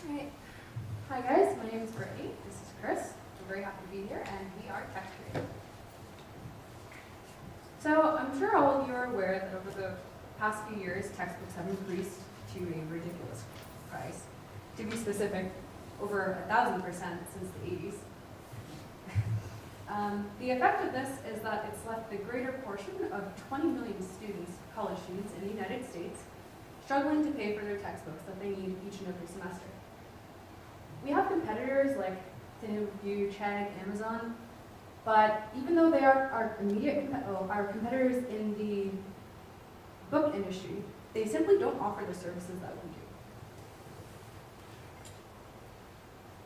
Alright. Hi guys, my name is Brittany. This is Chris. I'm very happy to be here, and we are Textrade. So I'm sure all of you are aware that over the past few years, textbooks have increased to a ridiculous price. To be specific, over 1,000% since the 80s. The effect of this is that it's left the greater portion of 20 million students, college students in the United States, struggling to pay for their textbooks that they need each and every semester. We have competitors like View, Chegg, Amazon, but even though they are our competitors in the book industry, they simply don't offer the services that we do.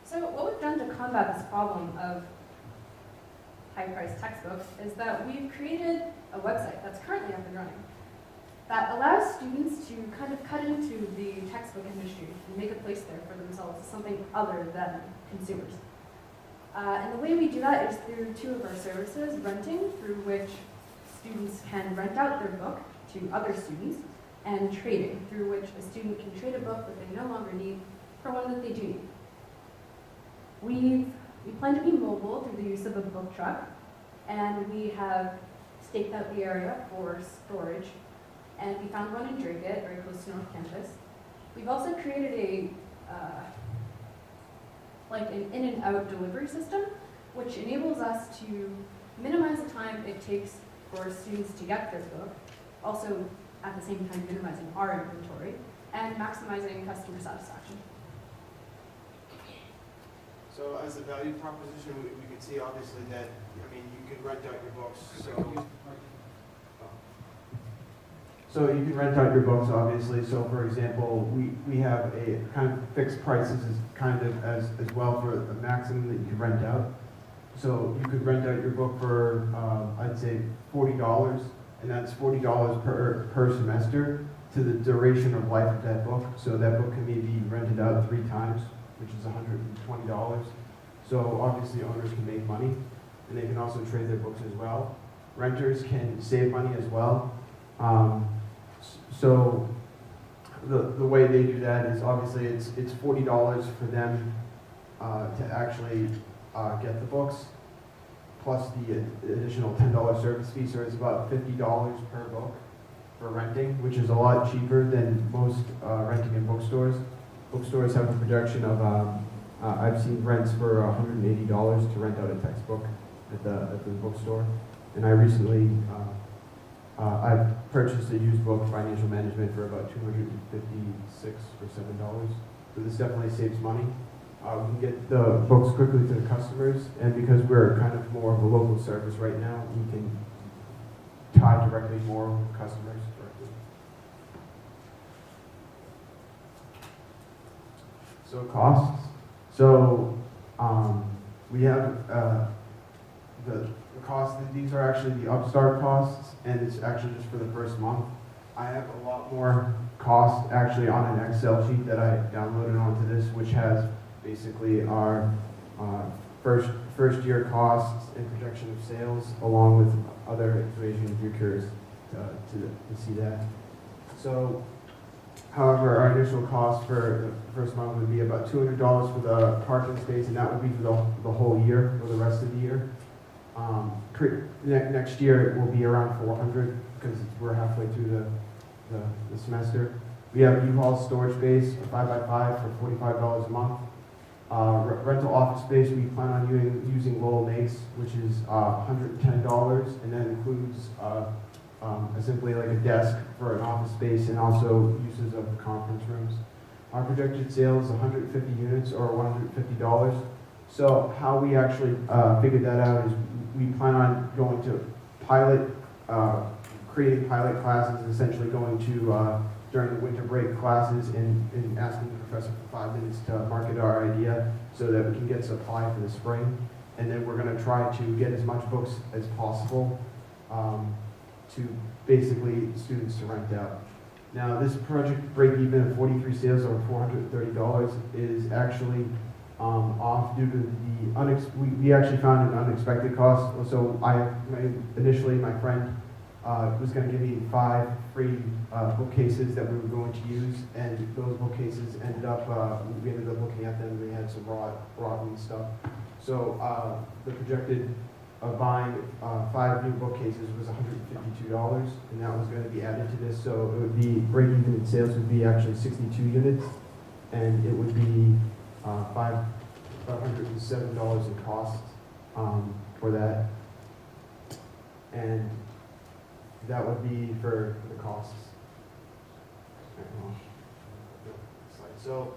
So what we've done to combat this problem of high-priced textbooks is that we've created a website that's currently up and running that allows students to kind of cut into the textbook industry and make a place there for themselves as something other than consumers. And the way we do that is through two of our services, renting, through which students can rent out their book to other students, and trading, through which a student can trade a book that they no longer need for one that they do need. We plan to be mobile through the use of a book truck, and we have staked out the area for storage, and we found one in Draycott, very close to North Campus. We've also created an in and out delivery system, which enables us to minimize the time it takes for students to get their book, also at the same time minimizing our inventory, and maximizing customer satisfaction. So as a value proposition, we could see obviously that, I mean, you can rent out your books. So you can rent out your books, obviously. So for example, we have a kind of fixed prices as well for the maximum that you can rent out. So you could rent out your book for, I'd say $40, and that's $40 per semester to the duration of life of that book. So that book can maybe rented out 3 times, which is $120. So obviously owners can make money, and they can also trade their books as well. Renters can save money as well. So the way they do that is obviously it's $40 for them to actually get the books, plus the additional $10 service fee, so it's about $50 per book for renting, which is a lot cheaper than most renting in bookstores. Bookstores have a projection of, I've seen rents for $180 to rent out a textbook at the bookstore. And I recently, I purchased a used book, Financial Management, for about $256 or $7. So this definitely saves money. We can get the books quickly to the customers, and because we're kind of more of a local service right now, we can tie directly more with customers directly. So costs. So we have the costs. These are actually the Upstart costs, and it's actually just for the first month. I have a lot more costs actually on an Excel sheet that I downloaded onto this, which has basically our first year costs and projection of sales, along with other information if you're curious to see that. So, however, our initial cost for the first month would be about $200 for the parking space, and that would be for the whole year, for the rest of the year. Next year it will be around $400 because we're halfway through the semester. We have U-Haul storage space, 5x5 for $45 a month. Rental office space, we plan on using Lowell, which is $110, and that includes simply like a desk for an office space and also uses of the conference rooms. Our projected sales is 150 units or $150. So how we actually figured that out is we plan on going to creating pilot classes, essentially going to during the winter break classes and asking the professor for 5 minutes to market our idea so that we can get supply for the spring. And then we're going to try to get as much books as possible to basically students to rent out. Now this project break even at 43 sales over $430 is actually off due to the we actually found an unexpected cost. So initially my friend was going to give me 5 free bookcases that we were going to use, and those bookcases ended up, we ended up looking at them, and they had some rotten stuff. So the projected buying 5 new bookcases was $152, and that was going to be added to this, so it would be, break-even in sales would be actually 62 units, and it would be $507 in cost for that. And that would be for the costs. So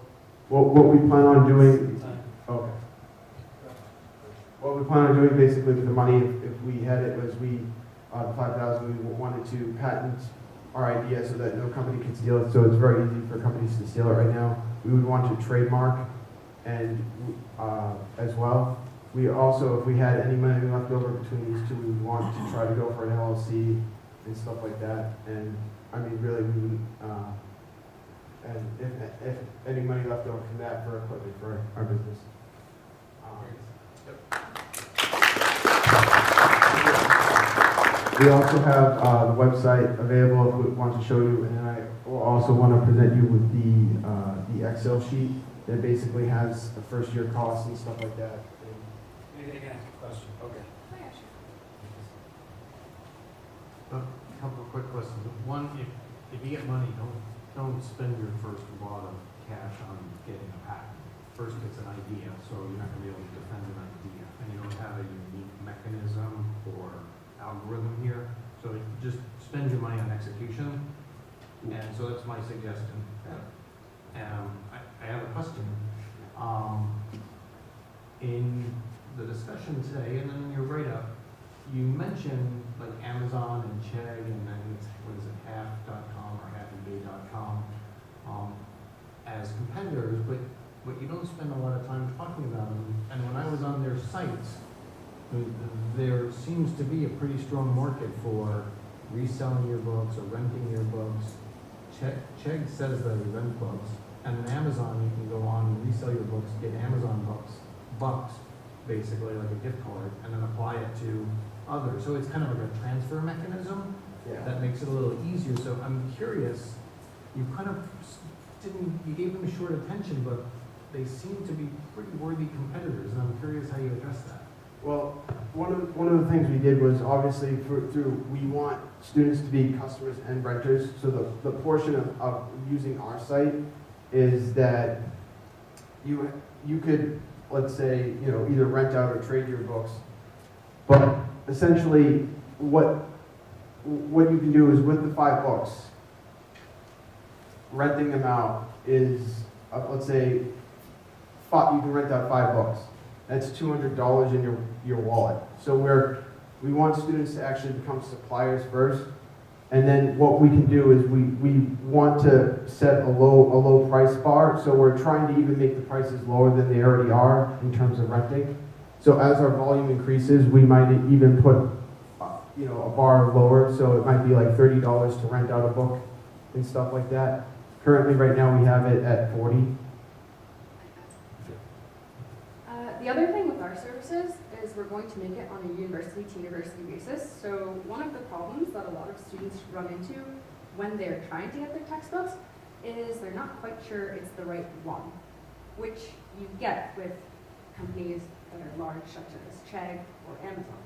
what we plan on doing, okay. What we plan on doing basically with the money, if we had it, was the 5,000, we wanted to patent our idea so that no company can steal it, so it's very easy for companies to steal it right now. We would want to trademark and as well. We also, if we had any money left over between these two, we would want to try to go for an LLC and stuff like that. And I mean, really, we wouldn't, and if any money left over from that for equipment for our business. We also have the website available if we want to show you, and then I will also want to present you with the Excel sheet that basically has the first year costs and stuff like that. Anything to ask a question? Okay. Oh, yeah, sure. A couple of quick questions. One, if you get money, don't spend your first wad of cash on getting a patent. First, it's an idea, so you're not going to be able to defend an idea, and you don't have a unique mechanism or algorithm here. So just spend your money on execution, and so that's my suggestion. I have a question. In the discussion today, and then in your write-up, you mentioned like Amazon and Chegg, and then what is it, half.com or halfandday.com as competitors, but you don't spend a lot of time talking about them. And when I was on their sites, there seems to be a pretty strong market for reselling your books or renting your books. Chegg says that they rent books, and on Amazon you can go on and resell your books, get Amazon bucks, basically like a gift card, and then apply it to others. So it's kind of like a transfer mechanism that makes it a little easier. So I'm curious, you kind of you gave them short attention, but they seem to be pretty worthy competitors, and I'm curious how you address that. Well, one of the things we did was obviously we want students to be customers and renters. So the portion of using our site is that you could, let's say, either rent out or trade your books. But essentially, what you can do is with the 5 books, renting them out is, let's say, you can rent out 5 books. That's $200 in your wallet. So we want students to actually become suppliers first, and then what we can do is we want to set a low price bar. So we're trying to even make the prices lower than they already are in terms of renting. So as our volume increases, we might even put a bar lower. So it might be like $30 to rent out a book and stuff like that. Currently, right now, we have it at $40. The other thing with our services is we're going to make it on a university-to-university basis. So one of the problems that a lot of students run into when they're trying to get their textbooks is they're not quite sure it's the right one, which you get with companies that are large, such as Chegg or Amazon.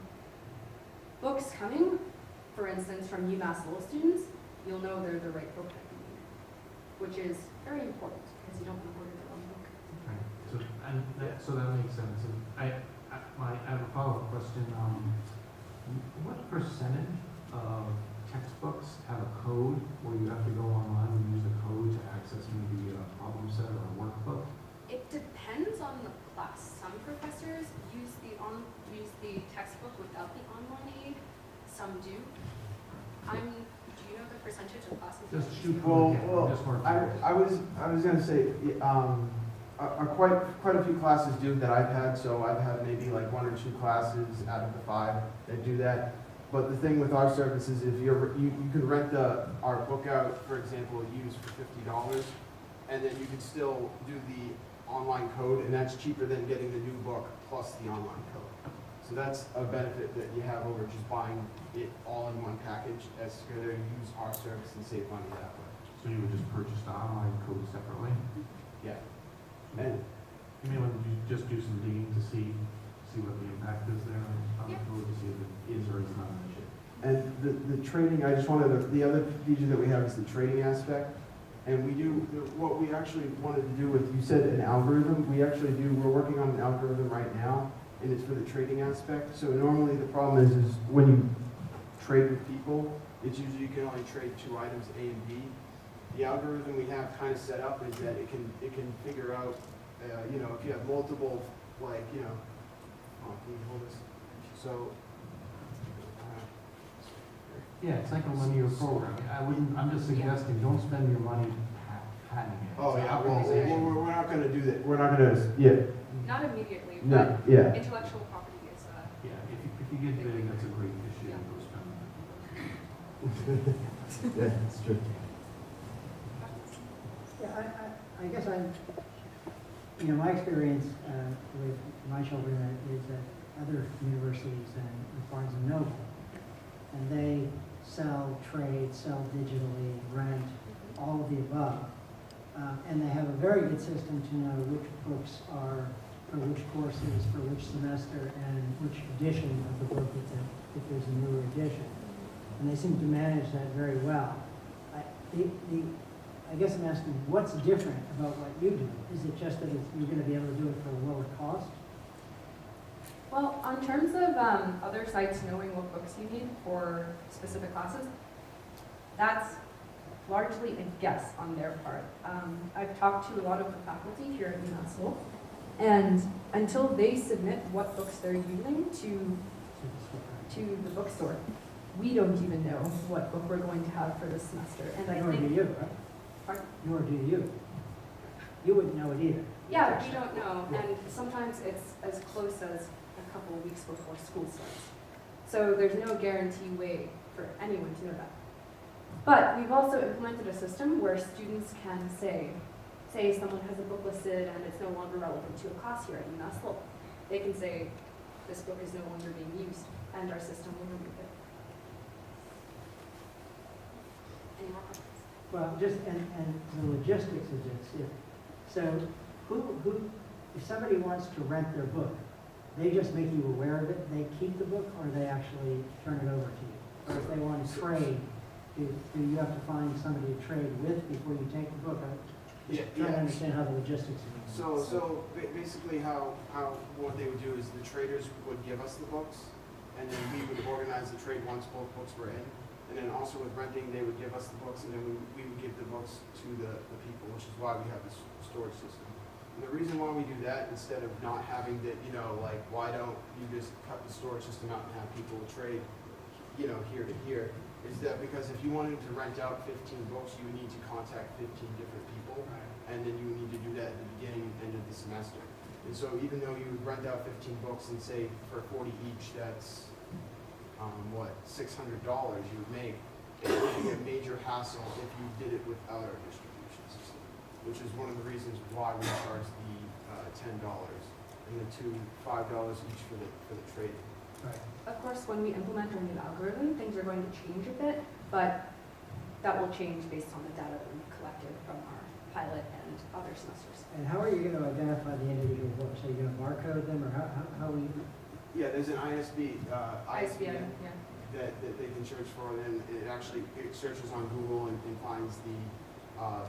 Books coming, for instance, from UMass Lowell students, you'll know they're the right book that you need, which is very important because you don't want to order the wrong book. Right. So that makes sense. And I have a follow-up question. What percentage of textbooks have a code where you have to go online and use the code to access maybe a problem set or a workbook? It depends on the class. Some professors use the textbook without the online aid. Some do. Do you know the percentage of classes? Just shoot. Well, just more I was going to say, quite a few classes do that I've had. So I've had maybe like 1 or 2 classes out of the 5 that do that. But the thing with our services is you can rent our book out, for example, used for $50, and then you can still do the online code, and that's cheaper than getting the new book plus the online code. So that's a benefit that you have over just buying it all in one package, as to use our service and save money that way. So you would just purchase the online code separately? Yeah. And You may want to just do some digging to see what the impact is there on the Yeah. code, to see if it is or is not an issue. And the trading, I just wanted to, the other feature that we have is the trading aspect. And we do, what we actually wanted to do with, you said an algorithm, we actually do, we're working on an algorithm right now, and it's for the trading aspect. So normally the problem is when you trade with people, it's usually you can only trade 2 items, A and B. The algorithm we have kind of set up is that it can figure out, you know, if you have multiple, like, you know, can you hold this? So, Yeah, it's like a linear program. I'm just suggesting, don't spend your money patenting it. oh It's yeah, an well, optimization. we're not gonna do that. We're not gonna, yeah, Not immediately, no, but yeah. intellectual property is, Yeah, if you get big, that's a great issue, Yeah. go spend it. Yeah, that's true. Yeah, I guess my experience with my children is at other universities and Barnes and Noble, and they sell, trade, sell digitally, rent, all of the above. And they have a very good system to know which books are for which courses, for which semester, and which edition of the book if there's a newer edition. And they seem to manage that very well. I guess I'm asking, what's different about what you do? Is it just that you're going to be able to do it for a lower cost? well, on terms of other sites knowing what books you need for specific classes, that's largely a guess on their part. I've talked to a lot of the faculty here at UMass Lowell, and until they submit what books they're using to the bookstore, we don't even know what book we're going to have for this semester. And I Nor do think, you, right? Pardon? Nor do you. You wouldn't know it either. Yeah, we don't know, and sometimes it's as close as a couple of weeks before school starts. So there's no guarantee way for anyone to know that. But we've also implemented a system where students can say someone has a book listed and it's no longer relevant to a class here at UMass Lowell. They can say, this book is no longer being used, and our system will remove it. Any more questions? Well, and the logistics of this, so if somebody wants to rent their book, they just make you aware of it, they keep the book, or they actually turn it over to you? Or if they want to trade, do you have to find somebody to trade with before you take the book? I'm just trying to understand how the logistics are. So basically what they would do is the traders would give us the books, and then we would organize the trade once both books were in. And then also with renting, they would give us the books, and then we would give the books to the people, which is why we have this storage system. And the reason why we do that, instead of not having that, like, why don't you just cut the storage system out and have people trade, here to here, is that because if you wanted to rent out 15 books, you would need to contact 15 different people, and then you would need to do that at the beginning and end of the semester. And so even though you would rent out 15 books and say for 40 each, that's $600 you would make. It would be a major hassle if you did it without our distribution system, which is one of the reasons why we charge the $10 and the $5 each for the trading. Right. Of course, when we implement our new algorithm, things are going to change a bit, but that will change based on the data that we've collected from our pilot and other semesters. And how are you going to identify the individual books? Are you going to barcode them, or how will you? Yeah, there's an ISBN ISBN, yeah. that they can search for, and it searches on Google and finds the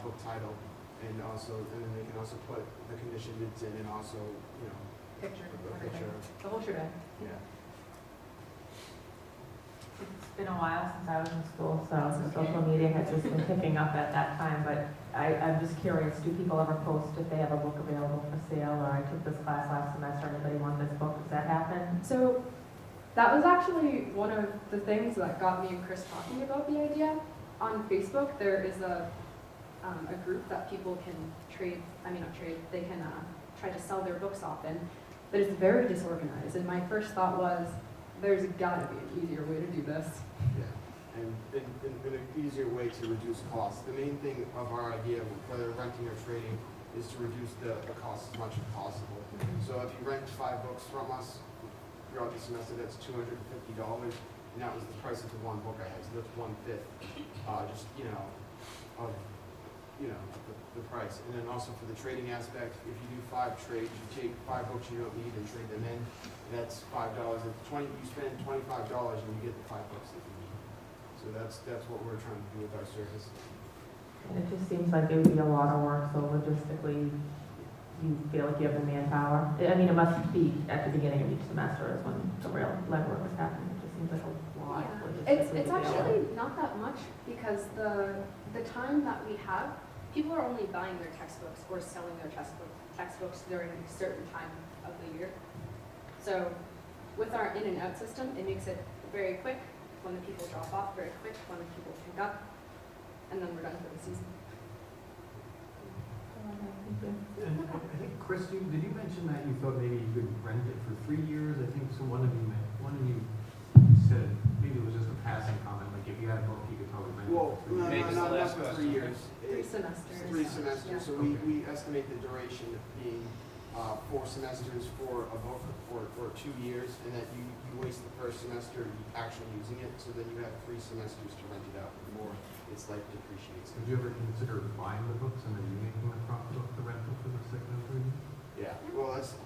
book title, and then they can also put the condition it's in, and also Picture, a everything. picture. The whole shebang. Yeah. It's been a while since I was in school, so social media has just been picking up at that time, but I'm just curious, do people ever post if they have a book available for sale, or I took this class last semester, anybody want this book? Does that happen? So that was actually one of the things that got me and Chris talking about the idea. On Facebook, there is a group that people can they can try to sell their books off in, but it's very disorganized. And my first thought was, there's gotta be an easier way to do this. Yeah, and an easier way to reduce costs. The main thing of our idea, whether renting or trading, is to reduce the cost as much as possible. So if you rent 5 books from us, throughout the semester, that's $250, and that was the price of the one book I had, so that's 1/5, just, of, the price. And then also for the trading aspect, if you do 5 trades, you take 5 books you don't need and trade them in, that's $5. If you spend $25 and you get the 5 books that you need. So that's what we're trying to do with our service. And it just seems like it would be a lot of work, so logistically, you feel like you have the manpower. I mean, it must be at the beginning of each semester is when the real legwork is happening. It just seems like a lot. It's logistically to deal with. actually not that much because the time that we have, people are only buying their textbooks or selling their textbooks during a certain time of the year. So with our in and out system, it makes it very quick when the people drop off, very quick when the people pick up, and then we're done for the season. And I think, Chris, did you mention that you thought maybe you could rent it for 3 years? I think so. One of you said maybe it was just a passing comment, like if you had a book, you could probably rent Well, it for 3 years. Maybe it's the not last for question. 3 years. 3 semesters. 3 semesters, Yeah. so we estimate the duration being 4 semesters for a book or 2 years, and that you waste the first semester actually using it, so then you have 3 semesters to rent it out before its life depreciates. Would you ever consider buying the books and then you making a profit off the rental for the second and third year? Yeah, well, that's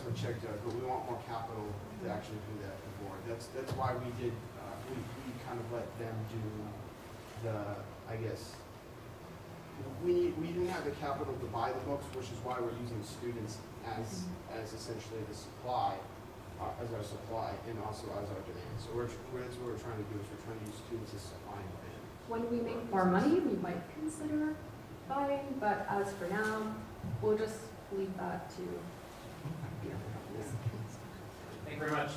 what Czech does, but we want more capital to actually do that before. That's why we did, we kind of let them do the, I guess, we didn't have the capital to buy the books, which is why we're using students as essentially the supply, as our supply, and also as our demand. So that's what we're trying to do, is we're trying to use students as supply and demand. When we make more money, we might consider buying, but as for now, we'll just leave that to the other companies. Thank you very much.